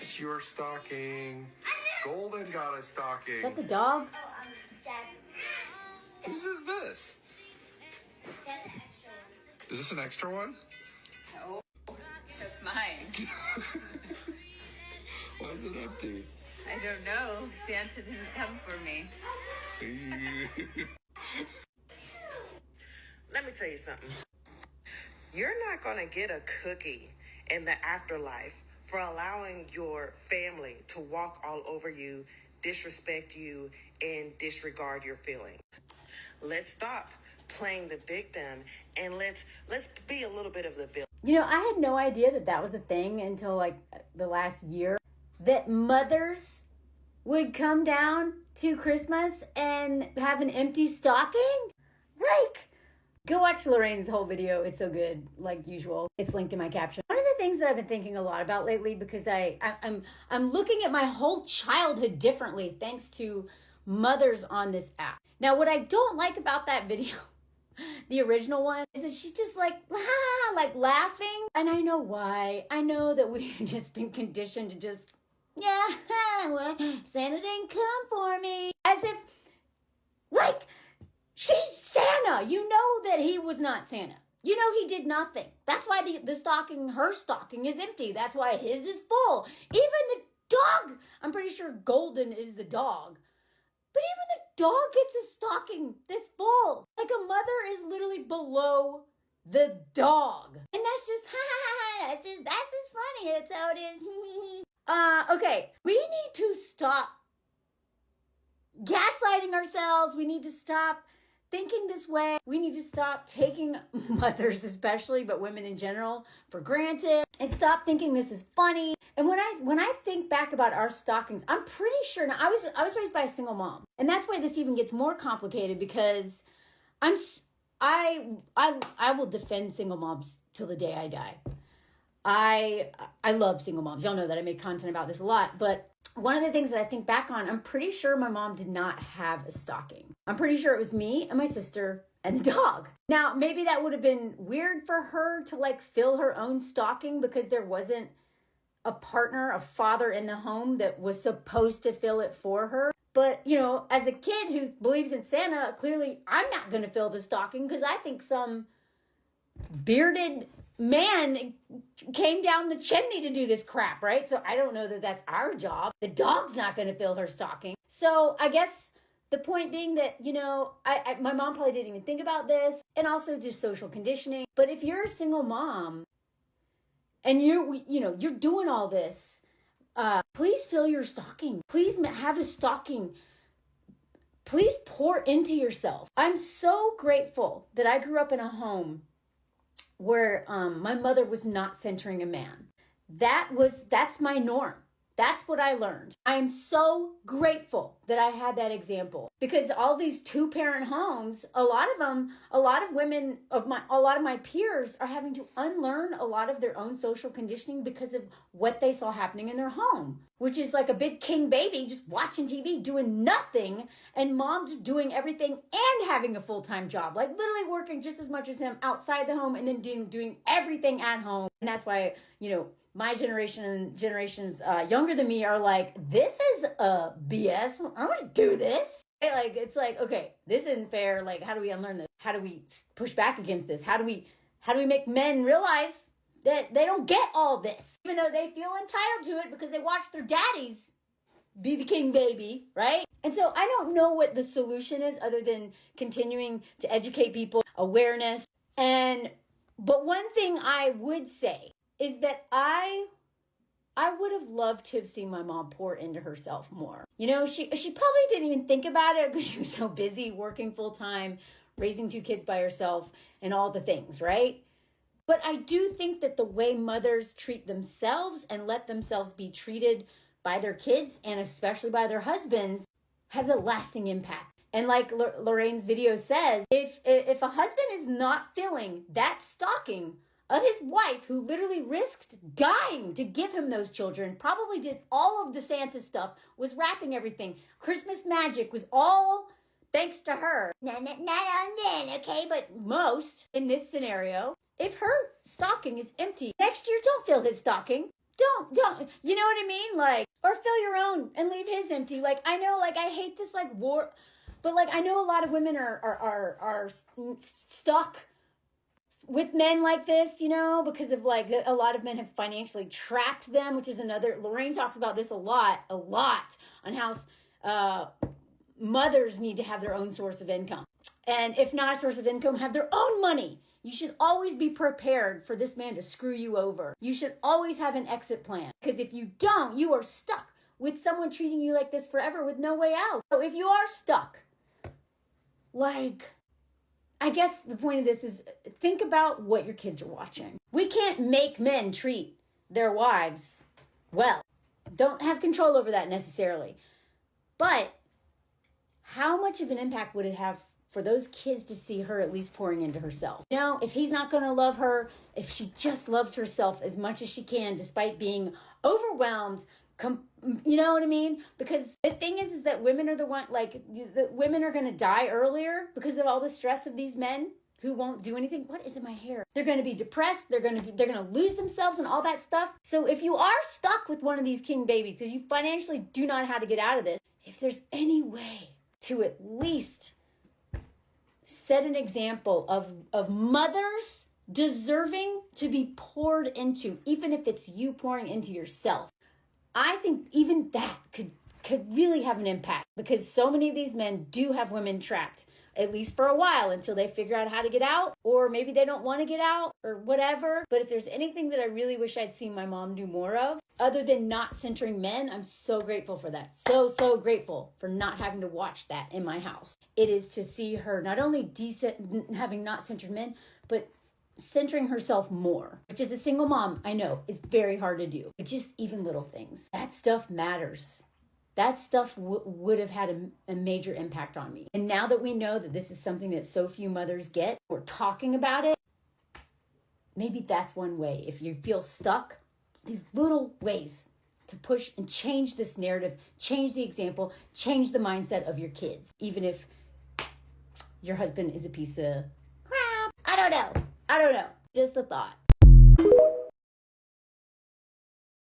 It's your stocking. Golden got a stocking. Is that the dog? Dad. Whose is this? That's an extra one. Is this an extra one? No, that's mine. Why is it empty? I don't know. Santa didn't come for me. Let me tell you something. You're not going to get a cookie in the afterlife for allowing your family to walk all over you, disrespect you, and disregard your feelings. Let's stop playing the victim and let's be a little bit of the villain. You know, I had no idea that that was a thing until like the last year, that mothers would come down to Christmas and have an empty stocking. Like, go watch Lorraine's whole video. It's so good, like usual. It's linked in my caption. One of the things that I've been thinking a lot about lately, because I'm looking at my whole childhood differently thanks to mothers on this app. Now, what I don't like about that video, the original one, is that she's just like laughing. And I know why. I know that we've just been conditioned to just, yeah, well, Santa didn't come for me. As if, like, she's Santa. You know that he was not Santa. You know he did nothing. That's why the stocking, her stocking, is empty. That's why his is full. Even the dog, I'm pretty sure Golden is the dog. But even the dog gets a stocking that's full. Like, a mother is literally below the dog. And that's just, that's just funny. That's how it is. Okay, we need to stop gaslighting ourselves. We need to stop thinking this way. We need to stop taking mothers especially, but women in general, for granted, and stop thinking this is funny. And when I think back about our stockings, I'm pretty sure, now I was raised by a single mom, and that's why this even gets more complicated, because I will defend single moms till the day I die. I love single moms. Y'all know that I make content about this a lot, but one of the things that I think back on, I'm pretty sure my mom did not have a stocking. I'm pretty sure it was me and my sister and the dog. Now, maybe that would have been weird for her to like fill her own stocking because there wasn't a partner, a father in the home that was supposed to fill it for her. But, you know, as a kid who believes in Santa, clearly I'm not going to fill the stocking because I think some bearded man came down the chimney to do this crap, right? So I don't know that that's our job. The dog's not going to fill her stocking. So I guess the point being that, you know, my mom probably didn't even think about this, and also just social conditioning. But if you're a single mom and you're doing all this, please fill your stocking. Please have a stocking. Please pour into yourself. I'm so grateful that I grew up in a home where my mother was not centering a man. That's my norm. That's what I learned. I am so grateful that I had that example, because all these two-parent homes, a lot of my peers are having to unlearn a lot of their own social conditioning because of what they saw happening in their home, which is like a big king baby just watching TV, doing nothing, and mom just doing everything and having a full-time job, like literally working just as much as him outside the home and then doing everything at home. And that's why, you know, my generation and generations younger than me are like, this is BS. I want to do this. Like, it's like, okay, this isn't fair. Like, how do we unlearn this? How do we push back against this? How do we make men realize that they don't get all this, even though they feel entitled to it because they watched their daddies be the king baby, right? And so I don't know what the solution is other than continuing to educate people, awareness. But one thing I would say is that I would have loved to have seen my mom pour into herself more. You know, she probably didn't even think about it because she was so busy working full time, raising 2 kids by herself, and all the things, right? But I do think that the way mothers treat themselves and let themselves be treated by their kids, and especially by their husbands, has a lasting impact. And like Lorraine's video says, if a husband is not filling that stocking of his wife, who literally risked dying to give him those children, probably did all of the Santa stuff, was wrapping everything. Christmas magic was all thanks to her. Not on men, okay? But most, in this scenario, if her stocking is empty, next year don't fill his stocking. don't, you know what I mean? Like, or fill your own and leave his empty. Like, I know, like, I hate this, like, war, but, like, I know a lot of women are stuck with men like this, you know, because of, like, a lot of men have financially trapped them, which is another, Lorraine talks about this a lot, on how mothers need to have their own source of income. And if not a source of income, have their own money. You should always be prepared for this man to screw you over. You should always have an exit plan. Because if you don't, you are stuck with someone treating you like this forever with no way out. So if you are stuck, like, I guess the point of this is think about what your kids are watching. We can't make men treat their wives well. Don't have control over that necessarily. But how much of an impact would it have for those kids to see her at least pouring into herself? You know, if he's not going to love her, if she just loves herself as much as she can, despite being overwhelmed, you know what I mean? Because the thing is that women are the one, like, the women are going to die earlier because of all the stress of these men who won't do anything. What is in my hair? They're going to be depressed. They're going to lose themselves and all that stuff. So if you are stuck with one of these king babies because you financially do not know how to get out of this, if there's any way to at least set an example of mothers deserving to be poured into, even if it's you pouring into yourself, I think even that could really have an impact, because so many of these men do have women trapped, at least for a while, until they figure out how to get out, or maybe they don't want to get out or whatever. But if there's anything that I really wish I'd seen my mom do more of, other than not centering men, I'm so grateful for that. So grateful for not having to watch that in my house. It is to see her not only having not centered men, but centering herself more, which as a single mom, I know is very hard to do. But just even little things, that stuff matters. That stuff would have had a major impact on me. And now that we know that this is something that so few mothers get, we're talking about it, maybe that's one way. If you feel stuck, these little ways to push and change this narrative, change the example, change the mindset of your kids, even if your husband is a piece of crap. I don't know. Just a thought.